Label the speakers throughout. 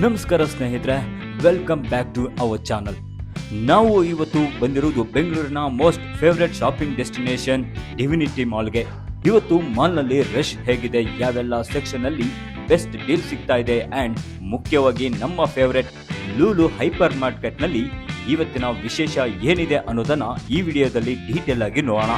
Speaker 1: ನಮಸ್ಕಾರ ಸ್ನೇಹಿತರೆ, welcome back to our channel. ನಾವು ಇವತ್ತು ಬಂದಿರುವುದು ಬೆಂಗಳೂರಿನ most favourite shopping destination Divinity ಮಾಲ್ಗೆ. ಇವತ್ತು ಮಾಲ್ನಲ್ಲಿ ರಶ್ ಹೇಗಿದೆ, ಯಾವೆಲ್ಲ ಸೆಕ್ಷನ್ ಅಲ್ಲಿ ಬೆಸ್ಟ್ ಡೀಲ್ ಸಿಗ್ತಾ ಇದೆ ಅಂಡ್ ಮುಖ್ಯವಾಗಿ ನಮ್ಮ ಫೇವರೇಟ್ ಲೂಲು ಹೈಪರ್ ಮಾರ್ಕೆಟ್ ನಲ್ಲಿ ಇವತ್ತಿನ ವಿಶೇಷ ಏನಿದೆ ಅನ್ನೋದನ್ನ ಈ ವಿಡಿಯೋದಲ್ಲಿ ಡೀಟೇಲ್ ಆಗಿ ನೋಡೋಣ.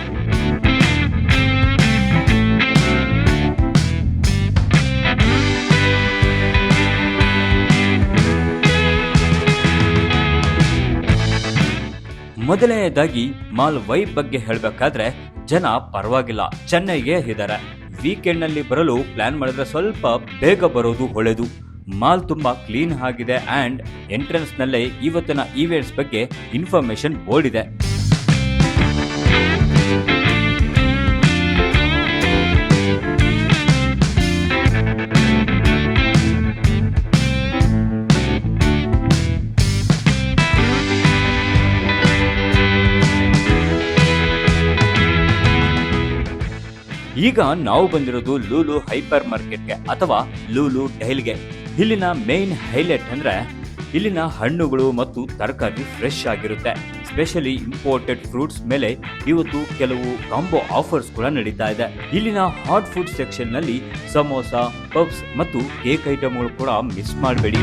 Speaker 1: ಮೊದಲನೆಯದಾಗಿ ಮಾಲ್ ವೈಬ್ ಬಗ್ಗೆ ಹೇಳಬೇಕಾದ್ರೆ ಜನ ಪರವಾಗಿಲ್ಲ, ಚೆನ್ನೈಗೆ ಇದ್ದಾರೆ. ವೀಕೆಂಡ್ ನಲ್ಲಿ ಬರಲು ಪ್ಲಾನ್ ಮಾಡಿದ್ರೆ ಸ್ವಲ್ಪ ಬೇಗ ಬರೋದು ಒಳ್ಳೆಯದು. ಮಾಲ್ ತುಂಬಾ ಕ್ಲೀನ್ ಆಗಿದೆ ಅಂಡ್ ಎಂಟ್ರೆನ್ಸ್ ನಲ್ಲೇ ಇವತ್ತಿನ ಈವೆಂಟ್ಸ್ ಬಗ್ಗೆ ಇನ್ಫಾರ್ಮೇಶನ್ ಬೋರ್ಡ್ ಇದೆ. ಈಗ ನಾವು ಬಂದಿರೋದು ಲೂಲು ಹೈಪರ್ ಮಾರ್ಕೆಟ್ಗೆ ಅಥವಾ ಲೂಲು ಡೈಲ್ಗೆ. ಇಲ್ಲಿನ ಮೇನ್ ಹೈಲೈಟ್ ಅಂದ್ರೆ ಇಲ್ಲಿನ ಹಣ್ಣುಗಳು ಮತ್ತು ತರಕಾರಿ ಫ್ರೆಶ್ ಆಗಿರುತ್ತೆ. ಸ್ಪೆಷಲಿ ಇಂಪೋರ್ಟೆಡ್ ಫ್ರೂಟ್ಸ್ ಮೇಲೆ ಇವತ್ತು ಕೆಲವು ಕಾಂಬೋ ಆಫರ್ಸ್ ಕೂಡ ನಡೀತಾ ಇದೆ. ಇಲ್ಲಿನ ಹಾಟ್ ಫುಡ್ ಸೆಕ್ಷನ್ ನಲ್ಲಿ ಸಮೋಸ, ಪಬ್ಸ್ ಮತ್ತು ಕೇಕ್ ಐಟಮ್ಗಳು ಕೂಡ ಮಿಸ್ ಮಾಡಬೇಡಿ.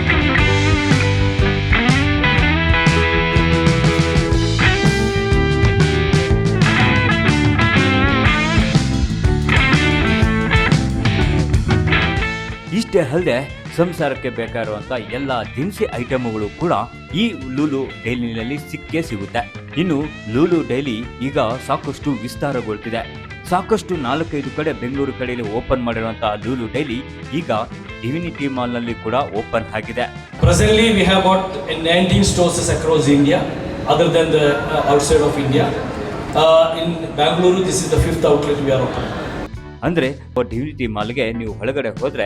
Speaker 1: ಇಷ್ಟೇ ಅಲ್ಲದೆ ಸಂಸಾರಕ್ಕೆ ಬೇಕಾಗಿರುವಂತ ಎಲ್ಲ ದಿನಸಿ ಐಟಮ್ಗಳು ಕೂಡ ಈ ಲೂಲು ಡೈಲಿನಲ್ಲಿ ಸಿಕ್ಕೇ ಸಿಗುತ್ತೆ. ಇನ್ನು ಲೂಲು ಡೈಲಿ ಈಗ ಸಾಕಷ್ಟು ವಿಸ್ತಾರಗೊಳ್ತಿದೆ. ಸಾಕಷ್ಟು 4-5 ಕಡೆ ಬೆಂಗಳೂರು ಕಡೆಯಲ್ಲಿ ಓಪನ್ ಮಾಡಿರುವಂತಹ ಲೂಲು ಡೈಲಿ ಈಗ ಡಿವಿನಿಟಿ ಮಾಲ್ ನಲ್ಲಿ ಕೂಡ ಓಪನ್ ಆಗಿದೆ.
Speaker 2: Presently we have got 19 stores across India other than the outside of India. In Bangalore this is the 5th outlet we are opening.
Speaker 1: ಅಂದ್ರೆ ಡಿವಿನಿಟಿ ಮಾಲ್ಗೆ ನೀವು ಒಳಗಡೆ ಹೋದ್ರೆ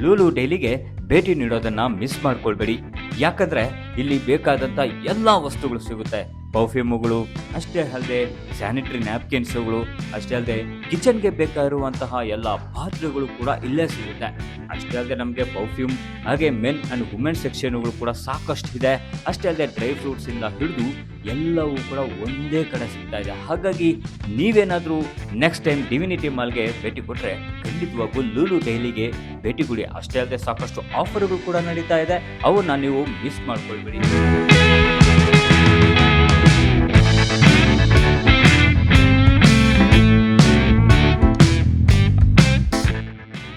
Speaker 1: ಲೂಲು ಡೈಲಿಗೆ ಭೇಟಿ ನೀಡೋದನ್ನ ಮಿಸ್ ಮಾಡ್ಕೊಳ್ಬೇಡಿ. ಯಾಕಂದ್ರೆ ಇಲ್ಲಿ ಬೇಕಾದಂತ ಎಲ್ಲಾ ವಸ್ತುಗಳು ಸಿಗುತ್ತೆ. ಪರ್ಫ್ಯೂಮ್ಗಳು ಅಷ್ಟೇ ಅಲ್ಲದೆ ಸ್ಯಾನಿಟರಿ ನ್ಯಾಪ್ಕಿನ್ಸ್ಗಳು ಅಷ್ಟೇ ಅಲ್ಲದೆ ಕಿಚನ್ಗೆ ಬೇಕಾಗಿರುವಂತಹ ಎಲ್ಲ ಪಾತ್ರೆಗಳು ಕೂಡ ಇಲ್ಲೇ ಸಿಗುತ್ತೆ. ಅಷ್ಟೇ ಅಲ್ಲದೆ ನಮಗೆ ಪರ್ಫ್ಯೂಮ್ ಹಾಗೆ ಮೆನ್ ಅಂಡ್ ವುಮೆನ್ ಸೆಕ್ಷನ್ಗಳು ಕೂಡ ಸಾಕಷ್ಟು ಇದೆ. ಅಷ್ಟೇ ಅಲ್ಲದೆ ಡ್ರೈ ಫ್ರೂಟ್ಸ್ ಇಂದ ಹಿಡಿದು ಎಲ್ಲವೂ ಕೂಡ ಒಂದೇ ಕಡೆ ಸಿಗ್ತಾ ಇದೆ. ಹಾಗಾಗಿ ನೀವೇನಾದ್ರೂ ನೆಕ್ಸ್ಟ್ ಟೈಮ್ ಡಿವಿನಿಟಿ ಮಾಲ್ಗೆ ಭೇಟಿ ಕೊಟ್ರೆ ಖಂಡಿತವಾಗೂ ಲೂಲು ಡೈಲಿಗೆ ಭೇಟಿ ಕೊಡಿ. ಅಷ್ಟೇ ಅಲ್ಲದೆ ಸಾಕಷ್ಟು ಆಫರ್ಗಳು ಕೂಡ ನಡೀತಾ ಇದೆ, ಅವನ್ನ ನೀವು ಮಿಸ್ ಮಾಡ್ಕೊಳ್ಬೇಡಿ.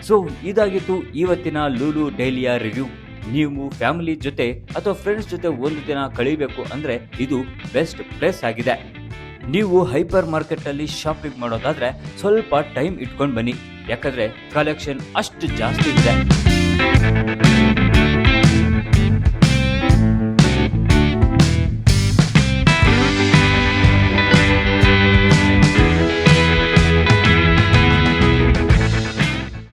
Speaker 1: ಸೊ ಇದಾಗಿತ್ತು ಇವತ್ತಿನ ಲೂಲು ಡೈಲಿಯ ರಿವ್ಯೂ. ನೀವು ಫ್ಯಾಮಿಲಿ ಜೊತೆ ಅಥವಾ ಫ್ರೆಂಡ್ಸ್ ಜೊತೆ ಒಂದು ದಿನ ಕಳಿಬೇಕು ಅಂದ್ರೆ ಇದು ಬೆಸ್ಟ್ ಪ್ಲೇಸ್ ಆಗಿದೆ. ನೀವು ಹೈಪರ್ ಮಾರ್ಕೆಟ್ ಅಲ್ಲಿ ಶಾಪಿಂಗ್ ಮಾಡೋದಾದ್ರೆ ಸ್ವಲ್ಪ ಟೈಮ್ ಇಟ್ಕೊಂಡು ಬನ್ನಿ, ಯಾಕಂದ್ರೆ ಕಲೆಕ್ಷನ್ ಅಷ್ಟು ಜಾಸ್ತಿ ಇದೆ.